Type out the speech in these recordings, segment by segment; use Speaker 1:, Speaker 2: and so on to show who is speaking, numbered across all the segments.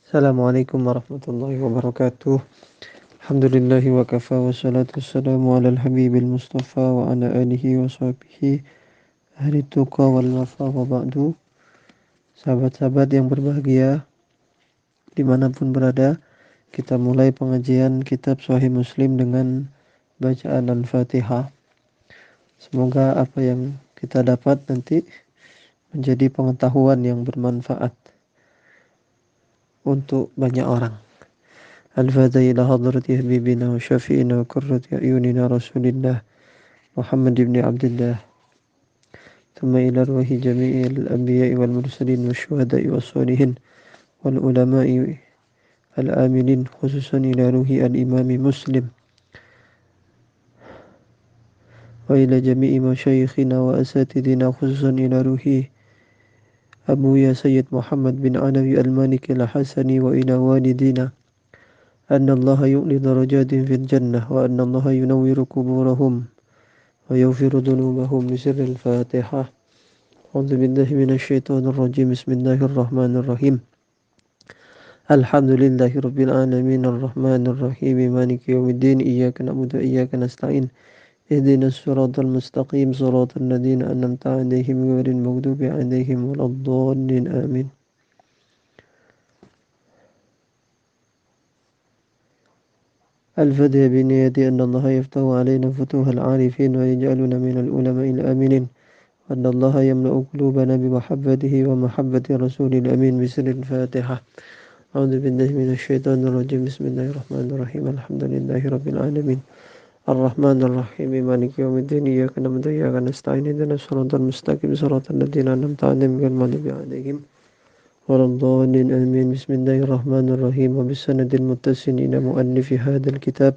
Speaker 1: Assalamualaikum warahmatullahi wabarakatuh. Alhamdulillahi wa kafa wa salatu wassalamu ala al-habibil mustafa wa ala alihi wa sahbihi ahli tuqa wal wafa wa ba'du. Sahabat-sahabat yang berbahagia dimanapun berada, kita mulai pengajian kitab Sahih Muslim dengan bacaan Al-Fatihah. Semoga apa yang kita dapat nanti menjadi pengetahuan yang bermanfaat untuk banyak orang. الفاتحة إلى حضرة حبيبنا وشفينا وقرة أعيننا رسول الله محمد بن عبد الله ثم إلى روح جميع الأنبياء والمرسلين والشهداء والصالحين والعلماء الآمنين خصوصا إلى روح الإمام مسلم وإلى جميع مشايخنا وأساتذتنا خصوصا إلى روح أبويا سيد محمد بن علوي المالكي الحسني وإلى والدينا أن الله يؤلي درجات في الجنة وأن الله ينور قبورهم ويغفر ذنوبهم بسر الفاتحة. أعوذ بالله من الشيطان الرجيم. بسم الله الرحمن الرحيم. الحمد لله رب العالمين الرحمن الرحيم مالك يوم الدين إياك نعبد وإياك نستعين اهدنا الصراط المستقيم صراط الذين أنعمت عليهم غير المغضوب عليهم ولا الضالين آمين. الفدى بنيتي أن الله يفتح علينا فتوح العارفين ويجعلنا من العلماء الآمنين وأن الله يملأ قلوبنا بمحبته ومحبة رسول الأمين بسر الفاتحة. أعوذ بالله من الشيطان الرجيم. بسم الله الرحمن الرحيم. الحمد لله رب العالمين الرحمن الرحيم مالك يوم الدين إياك نعبد وإياك نستعين اهدنا الصراط المستقيم صراط الذين أنعمت عليهم غير المغضوب عليهم ولا الضالين آمين. بسم الله الرحمن الرحيم. وبالسند المتصل إلى مؤلف هذا الكتاب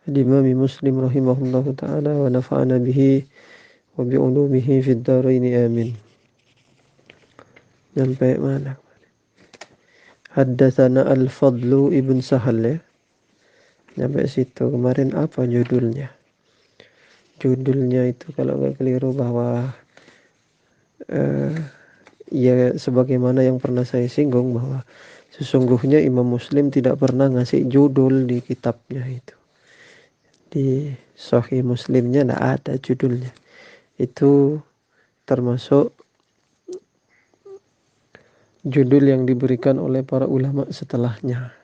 Speaker 1: الإمام مسلم رحمه الله تعالى ونفعنا به وبعلومه في الدارين آمين. Sampai mana? Haddatsana Al-Fadlu ibn Sahal ya. Sampai situ. Kemarin apa judulnya? Judulnya itu kalau nggak keliru bahwa ya sebagaimana yang pernah saya singgung bahwa sesungguhnya Imam Muslim tidak pernah ngasih judul di kitabnya itu. Di Sahih Muslimnya tidak ada judulnya. Itu termasuk judul yang diberikan oleh para ulama setelahnya.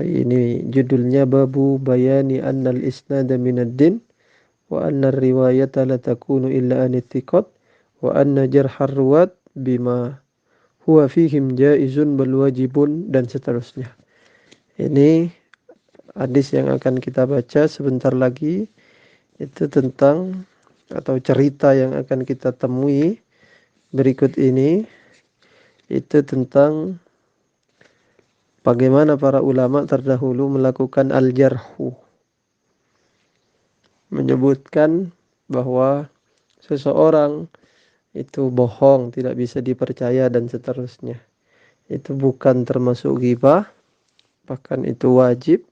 Speaker 1: Ini judulnya Babu Bayani Annal Isnada Minad Din wa anna riwayata la takunu illa anittiqat wa anna jarhar ruwat bima huwa fihim jaizun bal wajibun dan seterusnya. Ini hadis yang akan kita baca sebentar lagi itu tentang atau cerita yang akan kita temui berikut ini itu tentang bagaimana para ulama terdahulu melakukan al-jarhu, menyebutkan bahwa seseorang itu bohong, tidak bisa dipercaya dan seterusnya. Itu bukan termasuk ghibah, bahkan itu wajib,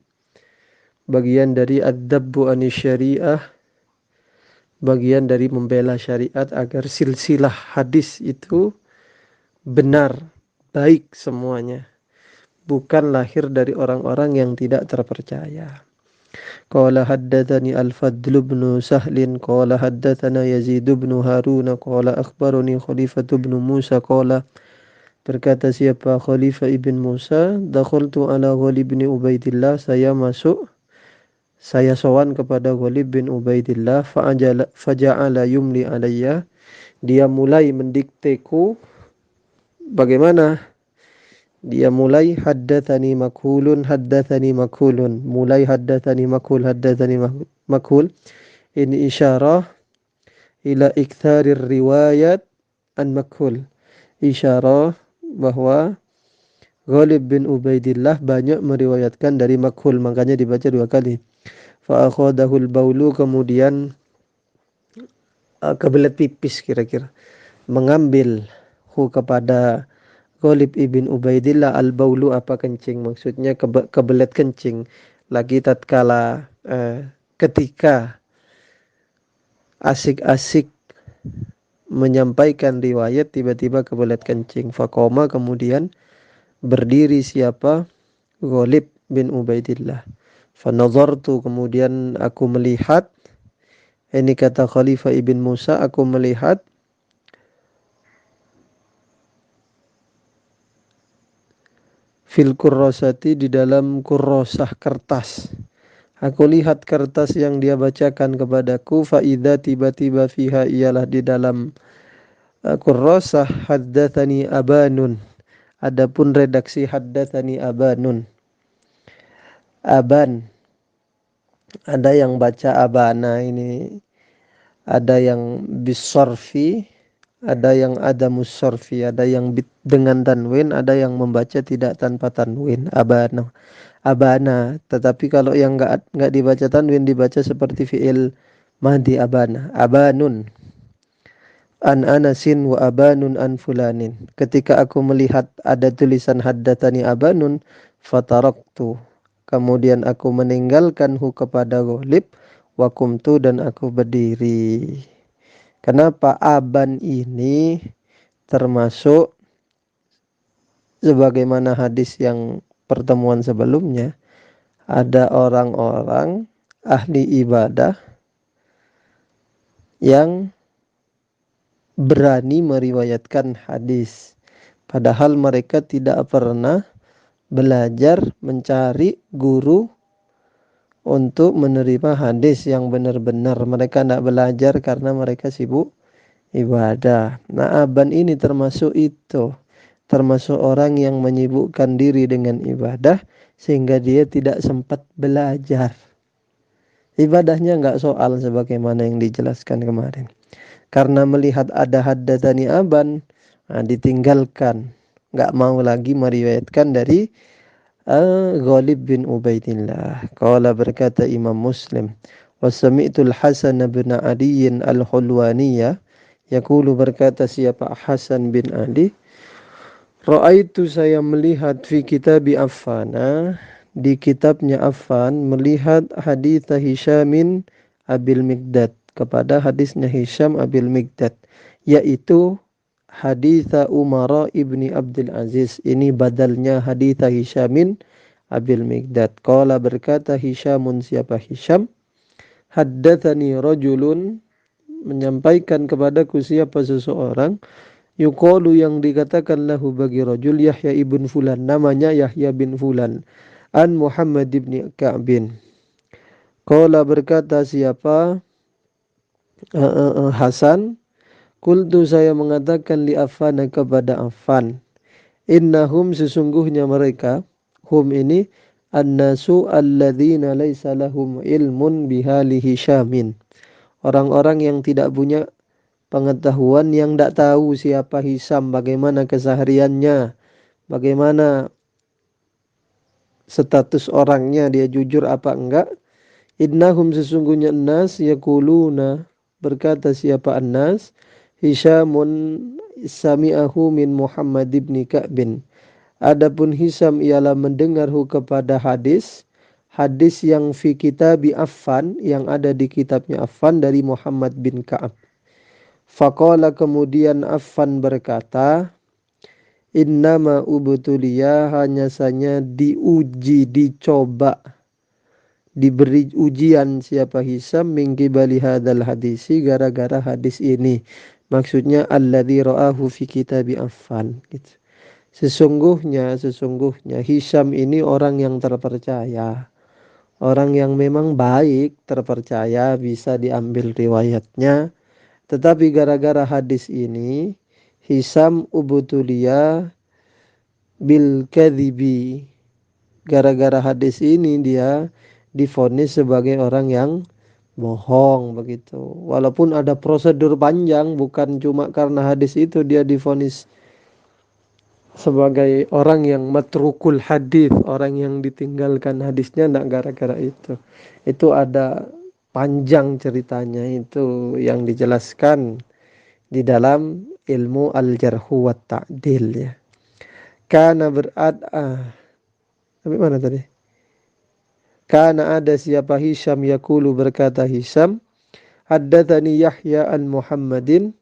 Speaker 1: bagian dari ad-dabbu anis syariah, bagian dari membela syariat agar silsilah hadis itu benar, baik semuanya, bukan lahir dari orang-orang yang tidak terpercaya. Qala haddatsani Al-Fadl bin Sahlin qala haddatsana Yazid bin Harun qala akhbarani Khalifah bin Musa qala berkata siapa Khalifah ibn Musa dakhaltu ala Ghalib bin Ubaidillah, saya sowan kepada Ghalib bin Ubaidillah faja'ala yumli alayya, dia mulai mendikteku. Bagaimana? Dia mulai haddatsani makhulun mulai haddatsani makhul. Ini isyarah ila iktsarir riwayat an makhul, isyarah bahwa Ghalib bin Ubaidillah banyak meriwayatkan dari makhul, makanya dibaca dua kali. Fa akhadahul baulu, kemudian kebelet pipis kira-kira, mengambil kepada Ghalib ibn Ubaidillah al-baulu, apa kencing, maksudnya kebelet kencing lagi tatkala ketika asik-asik menyampaikan riwayat tiba-tiba kebelet kencing. Faqoma, kemudian berdiri siapa? Ghalib bin Ubaidillah. Fanazartu, kemudian aku melihat, ini kata Khalifah ibn Musa, aku melihat fil kurrosati, di dalam kurrosah kertas. Aku lihat kertas yang dia bacakan kepadaku, faida tiba-tiba fiha, ialah di dalam kurrosah, haddatsani Abanun. Adapun redaksi haddatsani Abanun. Aban, ada yang baca Abana ini, ada yang bisorfi, ada yang ada musorfi, ada yang dengan tanwin, ada yang membaca tidak tanpa tanwin. Abana, abana. Tetapi kalau yang nggak dibaca tanwin, dibaca seperti fiil madi abana, abanun. An Anasin wa abanun an fulanin. Ketika aku melihat ada tulisan haddatsani Abanun, fataraktu, kemudian aku meninggalkan hu kepada Ghalib, wa kumtu, dan aku berdiri. Kenapa? Aban ini termasuk sebagaimana hadis yang pertemuan sebelumnya, ada orang-orang ahli ibadah yang berani meriwayatkan hadis, padahal mereka tidak pernah belajar mencari guru untuk menerima hadis yang benar-benar. Mereka tidak belajar karena mereka sibuk ibadah. Nah, Aban ini termasuk itu, termasuk orang yang menyibukkan diri dengan ibadah sehingga dia tidak sempat belajar. Ibadahnya nggak soal sebagaimana yang dijelaskan kemarin. Karena melihat ada haddatsani Aban, nah, ditinggalkan, nggak mau lagi meriwayatkan dari Ghalib bin Ubaidillah. Qala, berkata Imam Muslim, wa sami'tul Hasan bin Ali al-Hulwaniyah yaqulu, berkata siapa? Hasan bin Ali, ra'aitu, saya melihat, fi kitabi Affana, di kitabnya Affan, melihat hadits Hisyamin Abil Miqdad, kepada hadisnya Hisyam Abil Miqdad, yaitu haditha Umara ibni Abdul Aziz. Ini badalnya haditha Hisyamin Abil Miqdad. Qala, berkata Hisyamun, siapa Hisyam, haddatsani rajulun, menyampaikan kepadaku siapa seseorang, yuqalu, yang dikatakan lahu bagi rajul, Yahya ibn Fulan, namanya Yahya bin Fulan, an Muhammad ibn Ka'bin. Qala, berkata siapa Hasan, qultu, saya mengatakan, li Affan, kepada Affan, innahum, sesungguhnya mereka, hum ini, annasu alladzina laisa lahum ilmun bihali Hisyamin, orang-orang yang tidak punya pengetahuan, yang tidak tahu siapa Hisyam, bagaimana kesehariannya, bagaimana status orangnya, dia jujur apa enggak. Innahum, sesungguhnya nas, yaquluna, berkata siapa annas, Hisyamun sami'ahu min Muhammad ibn Ka'bin, adapun Hisyam ialah mendengarhu kepada hadis, hadis yang fi kitabi Affan, yang ada di kitabnya Affan, dari Muhammad bin Ka'ab. Faqala, kemudian Affan berkata, innama ubtuliya, hanya saja diuji, dicoba, diberi ujian siapa Hisam, minggi bali hadal hadisi, gara-gara hadis ini. Maksudnya alladzi ra'ahu fi kitabi Affan, gitu. Sesungguhnya Hisam ini orang yang terpercaya, orang yang memang baik, terpercaya, bisa diambil riwayatnya. Tetapi gara-gara hadis ini, Hisam ubtuliya bil kadhibi, gara-gara hadis ini dia divonis sebagai orang yang bohong, begitu. Walaupun ada prosedur panjang, bukan cuma karena hadis itu dia divonis sebagai orang yang matrukul hadis, orang yang ditinggalkan hadisnya, enggak gara-gara itu. Itu ada panjang ceritanya, itu yang dijelaskan di dalam ilmu al-jarhu wa ta'dil, ya. Karena tapi mana tadi? Karena ada siapa Hisyam, yaqulu, berkata Hisyam, haddatsani Yahya an Muhammadin,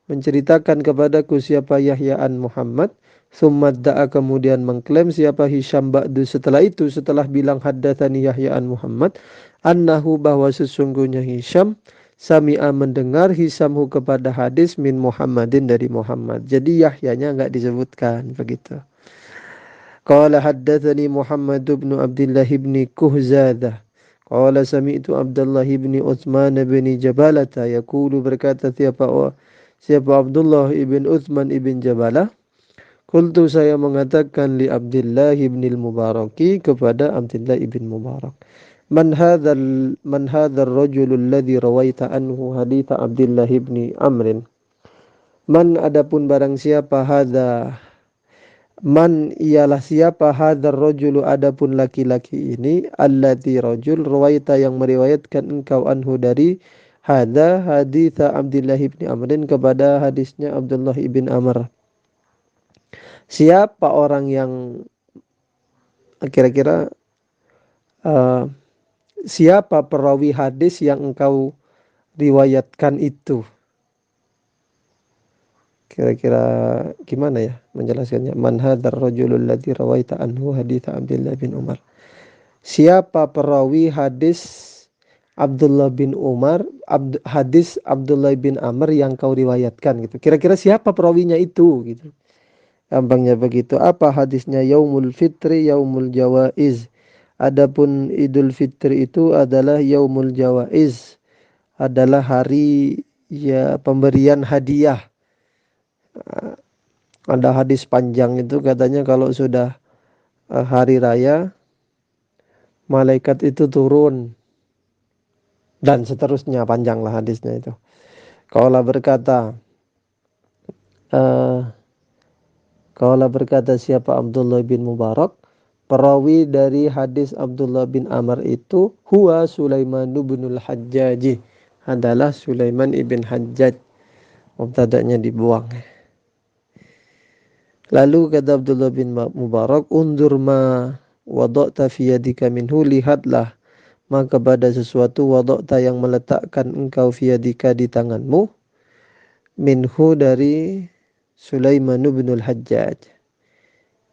Speaker 1: menceritakan kepadaku siapa Yahya an Muhammad, Tsumma da'a kemudian mengklaim siapa Hisham ba'du setelah itu, setelah bilang haddatsani Yahya an Muhammad, annahu bahwa sesungguhnya Hisham sami'a mendengar Hisamhu kepada hadis min Muhammadin dari Muhammad. Jadi Yahyanya enggak disebutkan begitu. Qala haddatsani Muhammad bin Abdullah bin Kuhzadah. Qala sami'tu Abdullah bin Utsman bin Jabalata yaqulu berkata siapa Abdullah ibn Utsman ibn Jabalah. Qultu saya mengatakan li Abdullah ibn al-Mubaraki kepada Abdullah ibn Mubarak. Man hadzal rajul alladhi rawaita anhu hadits Abdullah ibn Amr. Man adapun barang siapa hadza Man ialah siapa hadzal rajulu adapun laki-laki ini allati rajul rawaita yang meriwayatkan engkau anhu dari hadits Abdullah ibn Amr kepada hadisnya Abdullah ibn Amr. Siapa orang yang kira-kira siapa perawi hadis yang engkau riwayatkan itu? Kira-kira gimana ya menjelaskannya? Man hadzal rajulul ladzi rawaita anhu hadits Abdullah bin Umar. Siapa perawi hadis Abdullah bin Umar, hadis Abdullah bin Amr yang kau riwayatkan gitu. Kira-kira siapa perawinya itu gitu. Gampangnya begitu. Apa hadisnya? Yaumul Fitri, Yaumul Jawaiz. Adapun Idul Fitri itu adalah Yaumul Jawaiz. Adalah hari ya pemberian hadiah. Ada hadis panjang itu katanya kalau sudah hari raya malaikat itu turun dan seterusnya, panjanglah hadisnya itu. Qala berkata siapa Abdullah bin Mubarak, perawi dari hadis Abdullah bin Amr itu huwa Sulaiman bin al-Hajjaj, adalah Sulaiman ibn Hajjaj. Mubtada'nya dibuang. Lalu kata Abdullah bin Mubarak, undur ma wada'ta fi yadika minhu, lihatlah maka pada sesuatu wada'ta yang meletakkan engkau fi yadika di tanganmu, minhu dari Sulaiman bin al-Hajjaj.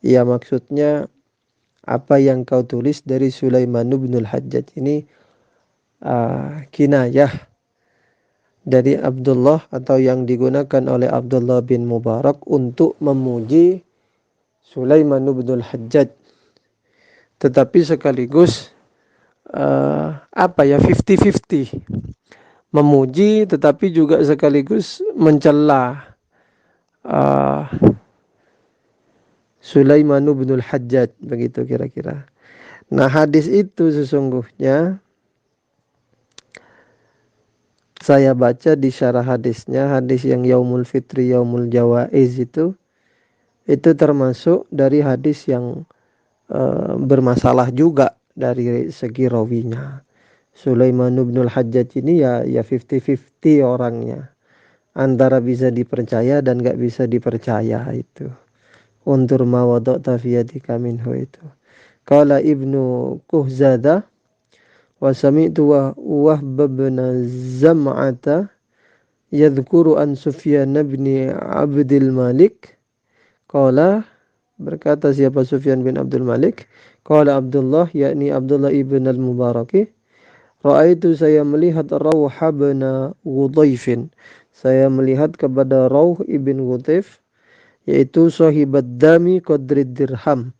Speaker 1: Ya maksudnya apa yang kau tulis dari Sulaiman bin al-Hajjaj ini kinayah dari Abdullah atau yang digunakan oleh Abdullah bin Mubarak untuk memuji Sulaiman bin al-Hajjaj, tetapi sekaligus 50-50, memuji tetapi juga sekaligus mencela Sulaiman bin al-Hajjaj, begitu kira-kira. Nah, hadis itu sesungguhnya saya baca di syarah hadisnya, hadis yang Yaumul Fitri, Yaumul Jawaiz itu termasuk dari hadis yang bermasalah juga dari segi rawinya. Sulaiman bin al-Hajjaj ini ya 50-50 orangnya. Antara bisa dipercaya dan gak bisa dipercaya itu. Untur ma wada'ta fi yadika minhu itu. Qala Ibnu Kuhzadah wa sami'tu Wahb bin Zam'ata yadhkuru an Sufyan bin Abdul Malik. Qala berkata siapa Sufyan bin Abdul Malik, qala Abdullah yakni Abdullah ibn al-Mubaraki, ra'aitu saya melihat Rawh bin Ghudayfin, saya melihat kepada Rawh ibn Ghudayf, yaitu sahibat dami qadrid dirham,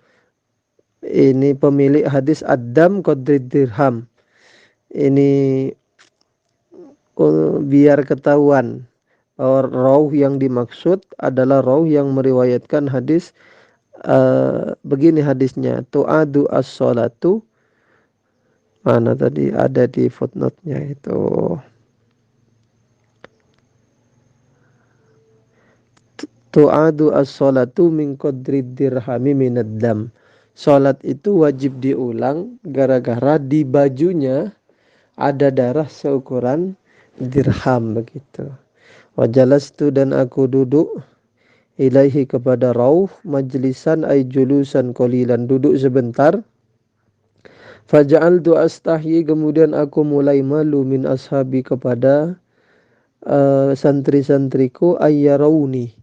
Speaker 1: ini pemilik hadis ad-dam qadrid dirham. Ini biar ketahuan bahwa Rawh yang dimaksud adalah Rawh yang meriwayatkan hadis. Begini hadisnya, tu'adu as-sholatu, mana tadi ada di footnote-nya itu, tu'adu as-sholatu min qadri dirhami minad dam. Salat itu wajib diulang gara-gara di bajunya ada darah seukuran dirham, begitu. Wajalastu dan aku duduk ilaihi kepada Rawh, majlisan ay julusan qalilan, duduk sebentar. Faja'altu astahyi, kemudian aku mulai malu min ashabi kepada santri-santriku, ayyarawni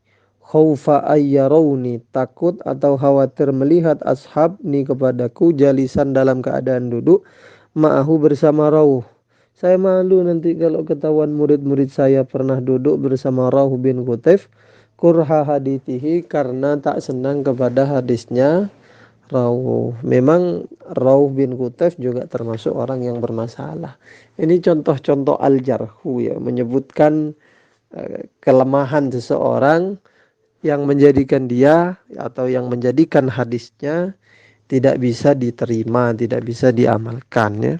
Speaker 1: khaufa ayyarawni, takut atau khawatir melihat ashabni kepadaku, jalisan dalam keadaan duduk, ma'ahu bersama Rauh. Saya malu nanti kalau ketahuan murid-murid saya pernah duduk bersama Rauh bin Qutaif, kurha hadithihi, karena tak senang kepada hadisnya Rauh. Memang Rauh bin Qutaif juga termasuk orang yang bermasalah. Ini contoh-contoh al-jarhu ya, menyebutkan kelemahan seseorang yang menjadikan dia atau yang menjadikan hadisnya tidak bisa diterima, tidak bisa diamalkan ya.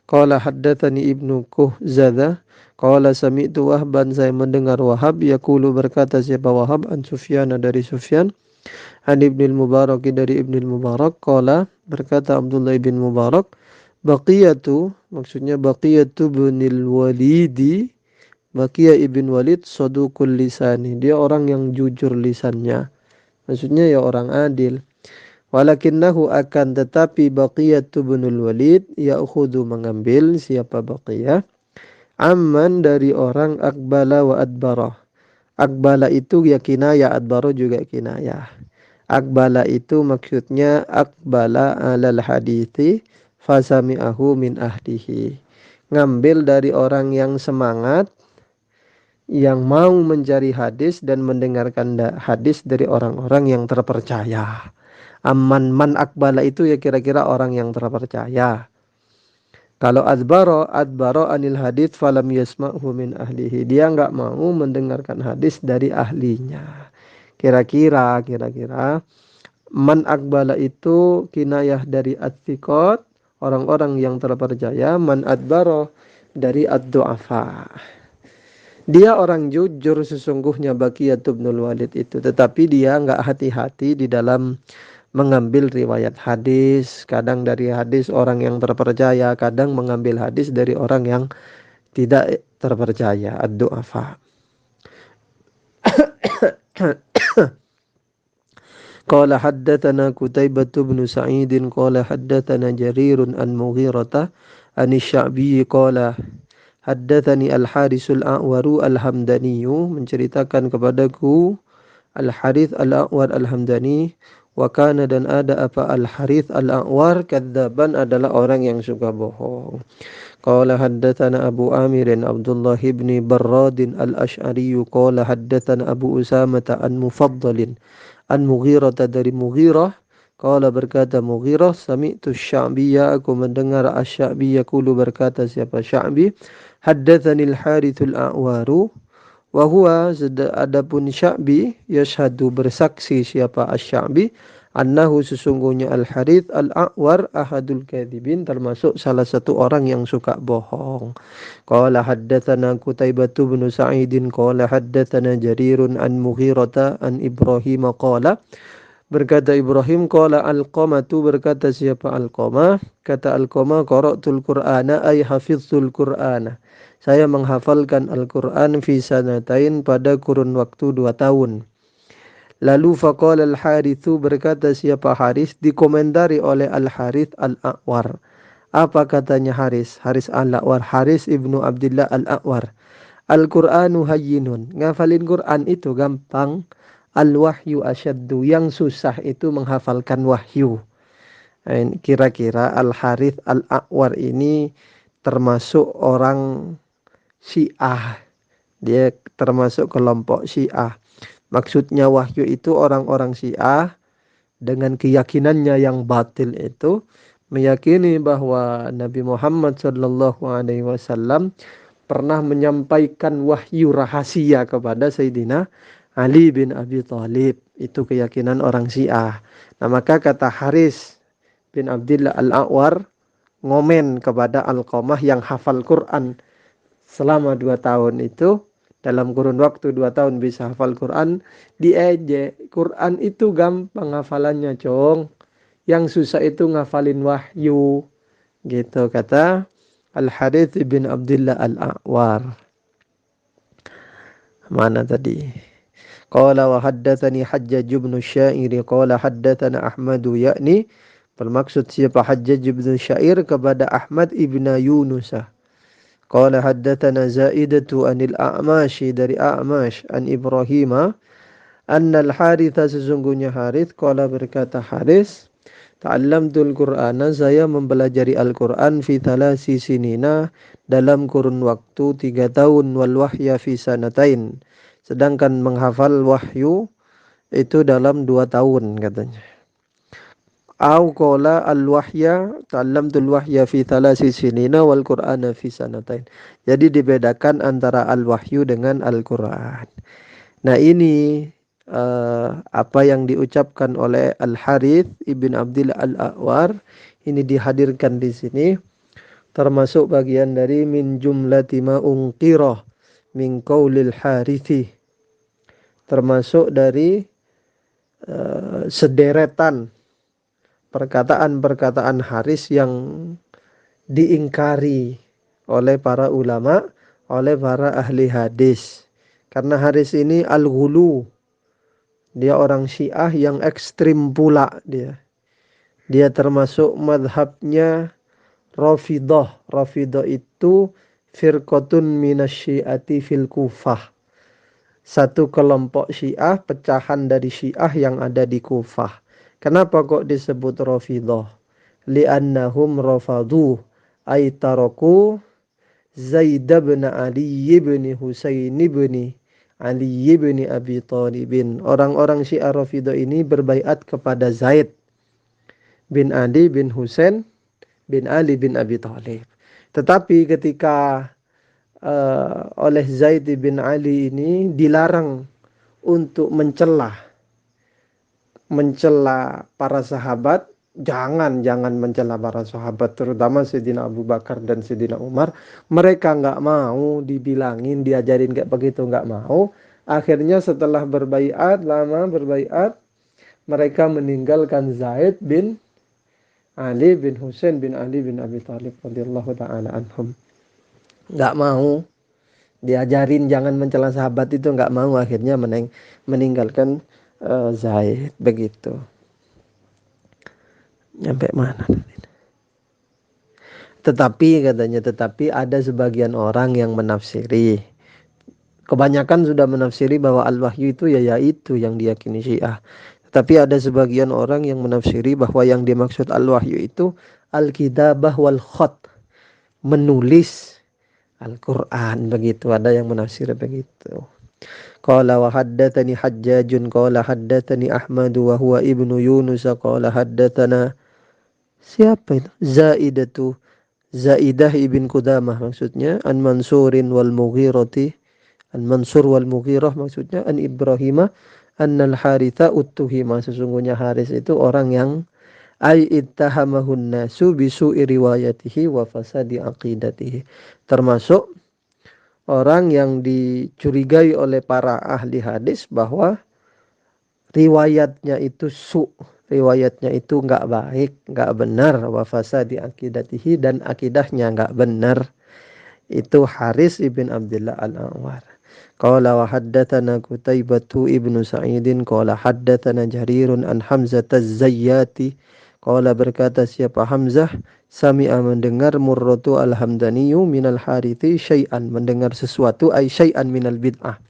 Speaker 1: Qala haddatsani Ibnu Kuhzadzah qala sami'tu Wahban, saya mendengar Wahab yaqulu, berkata siapa Wahab, an Sufyan, dari Sufyan, an Ibnul Mubarak, dari Ibnul Mubarak, qala, berkata Abdullah bin Mubarak, baqiyatu, maksudnya baqiyatu binil Walidi, Baqiyah ibn Walid saduqul lisani, dia orang yang jujur lisannya, maksudnya ya orang adil. Walakinnahu, akan tetapi, Baqiyah binul Walid ya'khudhu, mengambil, siapa Baqiyah, amman, dari orang, akbala wa adbara. Akbala itu ya kinayah, adbara juga kinayah. Akbala itu maksudnya akbala alal hadithi fasami'ahu min ahlihi, ngambil dari orang yang semangat, yang mau mencari hadis dan mendengarkan hadis dari orang-orang yang terpercaya. Amman, man akbala itu ya kira-kira orang yang terpercaya. Kalau adbaro anil hadis falam yasma'hu min ahlihi, dia nggak mau mendengarkan hadis dari ahlinya. Kira-kira man akbala itu kinayah dari at-thiqat, orang-orang yang terpercaya. Man adbaro dari ad-du'afa. Dia orang jujur sesungguhnya Baqiyah binul Walid itu, tetapi dia nggak hati-hati di dalam mengambil riwayat hadis. Kadang dari hadis orang yang terpercaya, kadang mengambil hadis dari orang yang tidak terpercaya, ad-du'afa. Qala haddatsana Qutaibah bin Sa'id qala haddatsana Jarir an Mughirah an Sya'bi qala haddatsani Al-Harisul A'waru Al-Hamdani, menceritakan kepadaku Al-Harith Al-A'war Al-Hamdani, wa kana, dan ada apa Al-Harith Al-A'war, kadzaban, adalah orang yang suka bohong. Qala haddatsana Abu Amir Abdullah ibn Barrad Al-Asy'ari qala haddatsana Abu Usamah an Mufaddal an Mughirah, dari Mughirah, qala, berkata Mughirah, sami'tu Sya'biyya, aku mendengar Asy-Sya'bi, yaqulu, berkata siapa Sya'bi, haddatsani Al-Harithul A'waru, wa huwa, adapun Sya'bi, yashhadu, bersaksi siapa Asy-Sya'bi, annahu, sesungguhnya Al-Harith Al-A'war ahadul kadhibin, termasuk salah satu orang yang suka bohong. Qala haddatsana Qutaibah bin Sa'id qala haddatsana Jarirun an Mughirah an Ibrahim qala, berkata Ibrahim, qala Alqamatu, berkata siapa Alqamah, kata Alqamah, qara'tul Qur'ana ay hafiztul Qur'ana, saya menghafalkan Al-Qur'an fi sanatain, pada kurun waktu 2 tahun. Lalu faqala Al-Harithu, berkata siapa Haris, dikomentari oleh Al-Harith Al-A'war. Apa katanya Haris? Haris Al-A'war, Haris ibnu Abdullah Al-A'war, Al-Qur'anu hayyinun, ngafalin Qur'an itu gampang, al-wahyu asyaddu, yang susah itu menghafalkan wahyu. Kira-kira Al-Harith Al-A'war ini termasuk orang Syiah. Dia termasuk kelompok Syiah. Maksudnya wahyu itu orang-orang Syiah dengan keyakinannya yang batil itu meyakini bahwa Nabi Muhammad sallallahu alaihi wasallam pernah menyampaikan wahyu rahasia kepada Sayyidina Ali bin Abi Thalib. Itu keyakinan orang Syiah. Nah, maka kata Haris bin Abdullah Al-A'war ngomen kepada Alqamah yang hafal Quran selama 2 tahun itu, dalam kurun waktu 2 tahun bisa hafal Quran, diejek. Quran itu gampang hafalannya, cong. Yang susah itu ngafalin wahyu. Gitu kata Al-Harith bin Abdullah Al-A'war. Mana tadi? Qala wa haddatsani Hajjaj bin Syair qala haddatsana Ahmadu, yakni bermaksud siapa Hajjaj bin Syair kepada Ahmad ibn Yunus. Qala haddatsana Zaidatu anil A'mash, dari A'mash, an Ibrahim Annal Haritha sesungguhnya Harith qala berkata Haris, ta'allamtul Qur'ana saya mempelajari Al-Qur'an fi thalasi sinina dalam kurun waktu 3 tahun wal wahya fi sanatain. Sedangkan menghafal wahyu itu dalam 2 tahun katanya. Au qala al-wahya ta'allamtul wahya fi thalasi sinina wal Qur'ana fi sanatain. Jadi dibedakan antara al-wahyu dengan Al-Qur'an. Nah ini apa yang diucapkan oleh Al-Harith ibn Abdil Al-A'war ini dihadirkan di sini termasuk bagian dari min jumlati ma unqirah min qaulil harithi, termasuk dari sederetan perkataan-perkataan Haris yang diingkari oleh para ulama, oleh para ahli hadis. Karena Haris ini al-ghulu, dia orang Syiah yang ekstrim pula dia. Dia termasuk madhabnya Rafidah. Rafidah itu firqatun minasyiati fil Kufah. Satu kelompok Syiah, pecahan dari Syiah yang ada di Kufah. Kenapa kok disebut Rafidah? Li'annahum rafadu ay taraku Zaid bin Ali bin Husain bin Ali bin Abi Thalibin. Orang-orang Syiah Rafidah ini berbaiat kepada Zaid bin Ali bin Husain bin Ali bin Abi Thalib. Tetapi ketika oleh Zaid bin Ali ini dilarang untuk mencela para sahabat, jangan mencela para sahabat, terutama Sayyidina Abu Bakar dan Sayyidina Umar. Mereka nggak mau dibilangin, diajarin kayak begitu, nggak mau. Akhirnya setelah lama berbaiat, mereka meninggalkan Zaid bin Ali bin Husain bin Ali bin Abi Thalib radhiyallahu taala anhum. Nggak mau diajarin jangan mencela sahabat itu, nggak mau, akhirnya meninggalkan Zaid begitu. Nyampe mana? Tetapi katanya, ada sebagian orang yang menafsiri. Kebanyakan sudah menafsiri bahwa al-wahyu itu yaitu yang diyakini Syiah. Tetapi ada sebagian orang yang menafsiri bahwa yang dimaksud al-wahyu itu al-kitabah wal khat, menulis Al-Quran begitu. Ada yang menafsir begitu. Qala wa haddatsani Hajjajun qala haddatsani Ahmad wa huwa ibnu Yunus qala haddatsana, siapa itu? Zaidah ibn Qudamah maksudnya, an Mansurin wal Mughirati, an Mansur wal Mughirah maksudnya, an Ibrahimah annal Haritha uttuhima, sesungguhnya Haris itu orang yang ay ittahamahun nasu bisu'i riwayatihi wa fasadi aqidatihi, termasuk orang yang dicurigai oleh para ahli hadis bahwa riwayatnya itu riwayatnya itu nggak baik, nggak benar, wa fasadi aqidatihi, dan akidahnya nggak benar. Itu Haris ibn Abdullah Al-A'war. Qala wa haddatsana Qutaibatu ibnu Sa'idin qala haddatsana Jarirun an Hamzah az-Zayyati qala berkata siapa Hamzah, sami'a mendengar Murratu al-Hamdaniyu minal Harithi syai'an, mendengar sesuatu ay syai'an minal bid'ah.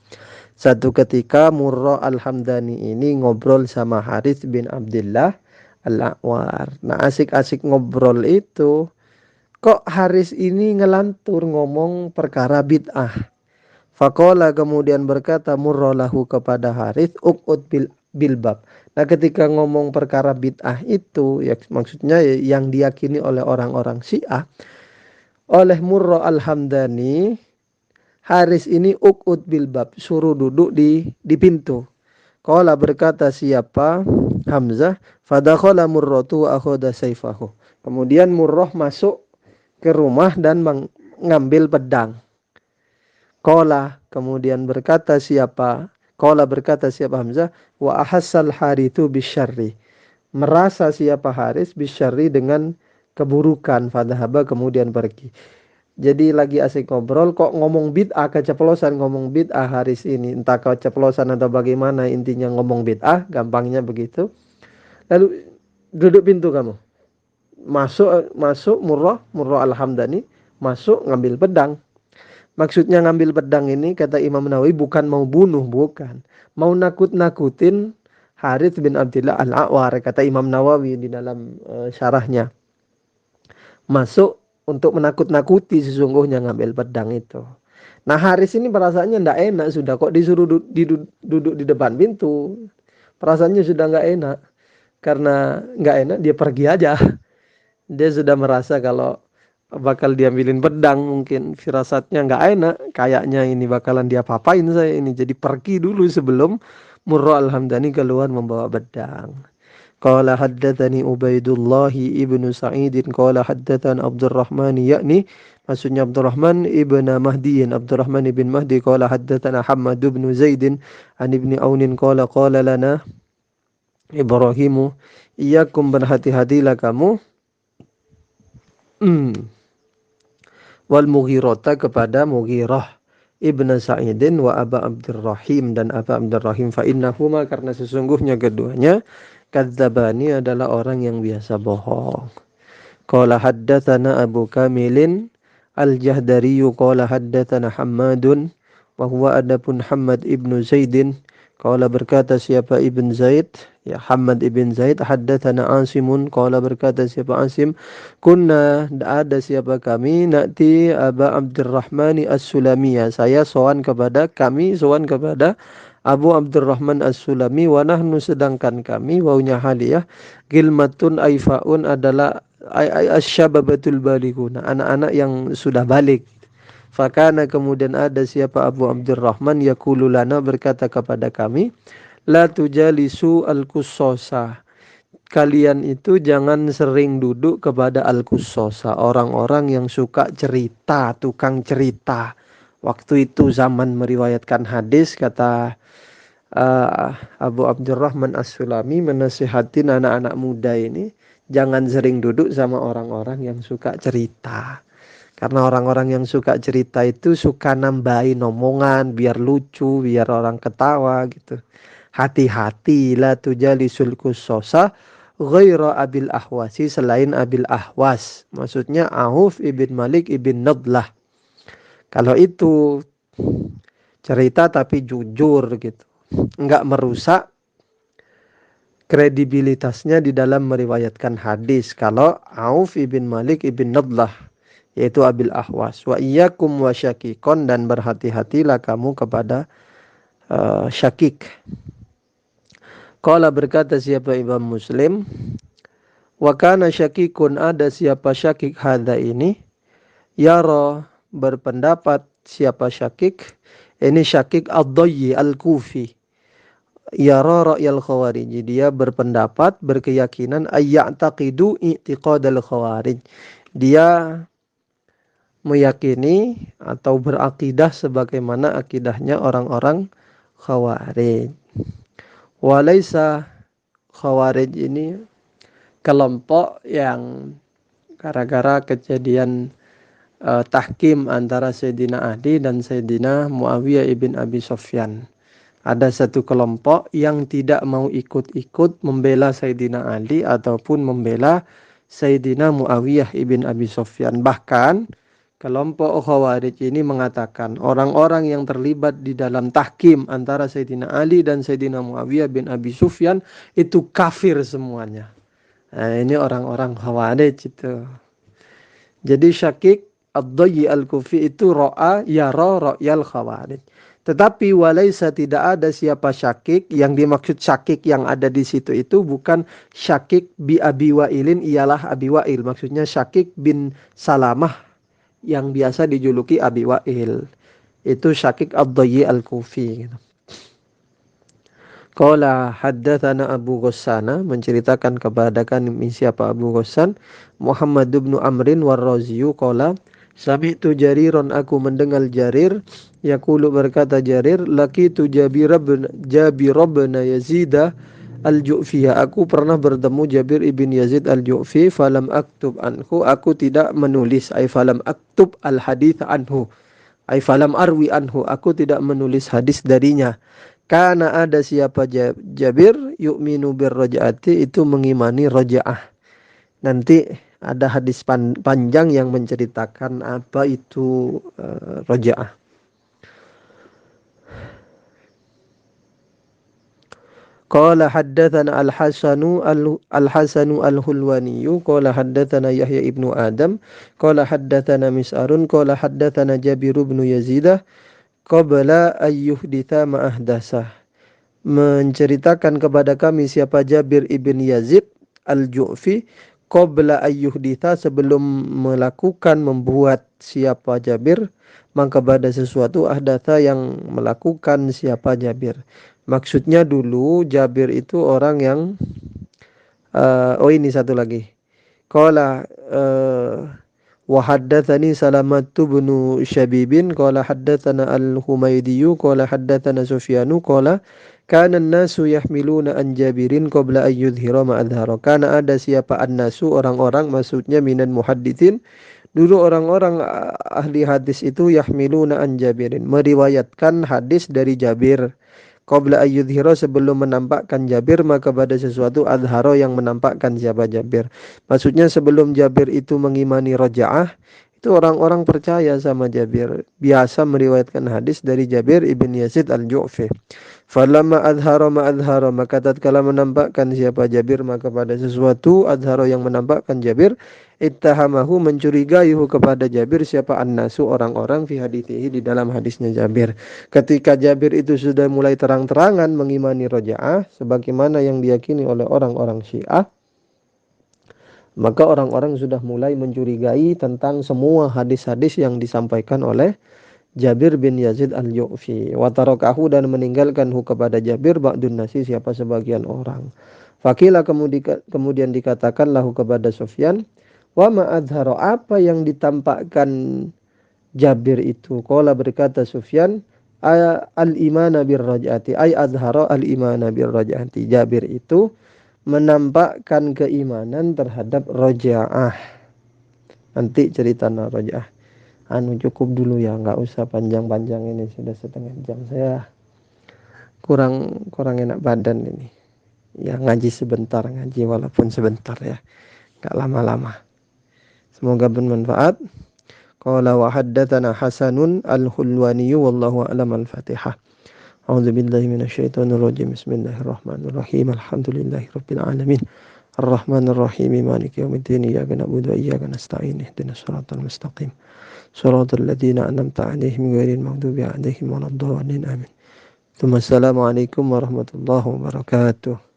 Speaker 1: Satu ketika Murra al-Hamdani ini ngobrol sama Harits bin Abdullah Al-A'war. Nah asik-asik ngobrol itu, kok Haris ini ngelantur ngomong perkara bid'ah. Faqala kemudian berkata Murra lahu kepada Harits, uqud bilbab. Nah ketika ngomong perkara bid'ah itu, ya maksudnya yang diyakini oleh orang-orang Syiah, oleh Murra al-Hamdani, Haris ini uqud bilbab, suruh duduk di pintu. Qala berkata siapa Hamzah, fadakhala Murratu akhoda saifahu. Kemudian Murrah masuk ke rumah dan mengambil pedang. Qala kemudian berkata siapa Hamzah, wa ahassal Harithu bisyarri, merasa siapa Haris bisyarri dengan keburukan, fadhahaba kemudian pergi. Jadi lagi asik ngobrol kok ngomong bid'ah, keceplosan ngomong bid'ah Haris ini, entah keceplosan atau bagaimana, intinya ngomong bid'ah, gampangnya begitu. Lalu duduk pintu kamu. Masuk Murrah al-Hamdani masuk ngambil pedang. Maksudnya ngambil pedang ini kata Imam Nawawi bukan mau bunuh, bukan. Mau nakut-nakutin Harits bin Abdullah Al-A'war kata Imam Nawawi di dalam syarahnya. Masuk untuk menakut-nakuti sesungguhnya ngambil pedang itu. Nah Haris ini perasaannya ndak enak sudah kok disuruh duduk di depan pintu. Perasaannya sudah nggak enak. Karena nggak enak dia pergi aja. Dia sudah merasa kalau bakal diambilin pedang mungkin firasatnya nggak enak. Kayaknya ini bakalan dia papain saya ini. Jadi pergi dulu sebelum Murra Al-Hamdani keluar membawa pedang. Qala haddatsani Ubaidullah ibnu Sa'id qala haddatsana Abdurrahman yakni maksudnya Abdurrahman ibn Mahdi Abdurrahman ibn Mahdi qala haddatsana Hammad ibn Zaid an ibni Aun qala qala lana Ibrahimu iyyakum berhati-hatilah kamu wal Mughirata kepada Mughirah ibn Sa'idin wa Aba Abdurrahim dan Aba Abdurrahim fa innahuma karena sesungguhnya keduanya kadzabani adalah orang yang biasa bohong. Qala haddatsana Abu Kamilin Al-Jahdari qala haddatsana Hammadun wa huwa adapun Hammad ibnu Zaidin qala berkata siapa Ibn Zaid ya Hammad ibn Zaid haddatsana Asimun qala berkata siapa Asim kunna ada siapa kami nati Aba Abdurrahman As-Sulamiyah saya sowan kepada Abu Abdurrahman As-Sulami wa nahnu sedangkan kami waunya haliyah gilmatun aifaun adalah asyababatul balighuna anak-anak yang sudah balik. Fakana kemudian ada siapa Abu Abdurrahman yaqulu lana berkata kepada kami la tujalisu al-qussosa kalian itu jangan sering duduk kepada al-qussosa orang-orang yang suka cerita tukang cerita. Waktu itu zaman meriwayatkan hadis kata Abu Abdurrahman As-Sulami menasihatin anak-anak muda ini jangan sering duduk sama orang-orang yang suka cerita. Karena orang-orang yang suka cerita itu suka nambahin omongan biar lucu, biar orang ketawa gitu. Hati-hati la tujalisul qussosa ghaira Abil Ahwasi selain Abil Ahwas. Maksudnya Auf ibn Malik ibn Nadlah. Kalau itu cerita tapi jujur gitu. Enggak merusak kredibilitasnya di dalam meriwayatkan hadis. Kalau Auf ibn Malik ibn Nadlah yaitu Abil Ahwas wa iyyakum wa syakikon dan berhati-hatilah kamu kepada syakik. Qala berkata siapa Imam Muslim wa kana syakikun ada siapa syakik hadza ini yara berpendapat siapa syakik ini syakik ad-Dayyi al-Kufi yara ra'yal khawarij dia berpendapat berkeyakinan ayya'taqidu i'tiqadal khawarij dia meyakini atau berakidah sebagaimana akidahnya orang-orang khawarij. Walaisa khawarij ini kelompok yang gara-gara kejadian tahkim antara Sayyidina Ali dan Sayyidina Muawiyah ibn Abi Sufyan. Ada satu kelompok yang tidak mau ikut-ikut membela Sayyidina Ali ataupun membela Sayyidina Muawiyah ibn Abi Sufyan. Bahkan kelompok Khawarij ini mengatakan orang-orang yang terlibat di dalam tahkim antara Sayyidina Ali dan Sayyidina Muawiyah bin Abi Sufyan itu kafir semuanya. Nah, ini orang-orang Khawarij itu. Jadi Syakik Ad-Dayyi Al-Kufi itu ro'a yara ra'yal Khawarij. Tetapi walaisa tidak ada siapa Syakik yang dimaksud Syakik yang ada di situ itu bukan Syakik bi Abi Wa'ilin ialah Abi Wa'il. Maksudnya Syakik bin Salamah yang biasa dijuluki Abi Wa'il. Itu Syakik Ad-Dayyi Al-Kufi gitu. Qala haddatsana Abu Ghassana menceritakan kepada kami siapa Abu Ghassan Muhammad bin Amrin war-Raziyu qala sami'tu Jariron aku mendengar Jarir yaqulu berkata Jarir laqitu Jabir bin Yazid Al-Ju'fi aku pernah bertemu Jabir ibn Yazid Al-Ju'fi falam aktub anhu aku tidak menulis ay falam aktub al-hadits anhu ay falam arwi anhu aku tidak menulis hadis darinya. Karena ada siapa Jabir yu'minu birraja'ati itu mengimani raja'ah. Nanti Ada hadis panjang yang menceritakan apa itu rojaah. Qala haddatsana Al-Hasanu Al-Hulwani qala haddatsana Yahya ibnu Adam qala haddatsana Mis'arun qala haddatsana Jabir bin Yazid qabla ayyuhditha ma ahdasah, menceritakan kepada kami siapa Jabir ibn Yazid Al-Ju'fi qabla ayyuhditha, sebelum melakukan membuat siapa Jabir maka pada sesuatu ahdatha yang melakukan siapa Jabir. Maksudnya dulu Jabir itu orang yang oh ini satu lagi. Qala wa haddatsani Salamatu bin Syabibin qala haddatsana Al-Humaydi qala haddatsana Sufyanu qala kana an-nasu yahmiluna an Jabirin qabla an yudhhira ma adhara. Kana ada siapa an-nasu, orang-orang, maksudnya minan muhadditsin, dulu orang-orang ahli hadis itu yahmiluna an Jabirin, meriwayatkan hadis dari Jabir. Qabla ayyudhira, sebelum menampakkan Jabir maka pada sesuatu adharo yang menampakkan siapa Jabir. Maksudnya sebelum Jabir itu mengimani rojaah, itu orang-orang percaya sama Jabir. Biasa meriwayatkan hadis dari Jabir ibn Yazid Al-Ju'fi. Falamma adhara ma adhara, maka tatkala menampakkan siapa Jabir maka pada sesuatu adharo yang menampakkan Jabir, ittahamahu, mencurigaihu kepada Jabir siapa annasu, orang-orang, fi hadithihi, di dalam hadisnya Jabir. Ketika Jabir itu sudah mulai terang-terangan mengimani rojaah sebagaimana yang diyakini oleh orang-orang Syiah, maka orang-orang sudah mulai mencurigai tentang semua hadis-hadis yang disampaikan oleh Jabir bin Yazid Al-Ju'fi. Wa tarakahu, dan meninggalkan kepada Jabir ba'dun nasi, siapa sebagian orang. Fakila, kemudian dikatakan lahu kepada Sufyan, wa ma'adharo, apa yang ditampakkan Jabir itu? Qala, berkata Sufyan, al-imana birraj'ati, ay adharo al-imana birraj'ati. Jabir itu menampakkan keimanan terhadap rojaah. Nanti cerita rojaah. Cukup dulu ya, nggak usah panjang-panjang, ini sudah setengah jam. Saya kurang enak badan ini. Ya ngaji sebentar, ngaji walaupun sebentar ya, nggak lama-lama. Semoga bermanfaat. Qala wa haddatsana Hasanun Al-Hulwani wallahu a'lam. Al-Fatihah. A'udzu billahi minasyaitonir rajim. Bismillahirrahmanirrahim. Alhamdulillahirabbil alamin. Ar-Rahmanir Rahim. Maliki yaumiddin. Iyyaka na'budu wa iyyaka nasta'in. Ihdinas siratal mustaqim. Shiratal ladzina an'amta 'alaihim ghairil maghdubi 'alaihim waladdallin. Amin. Assalamualaikum warahmatullahi wabarakatuh.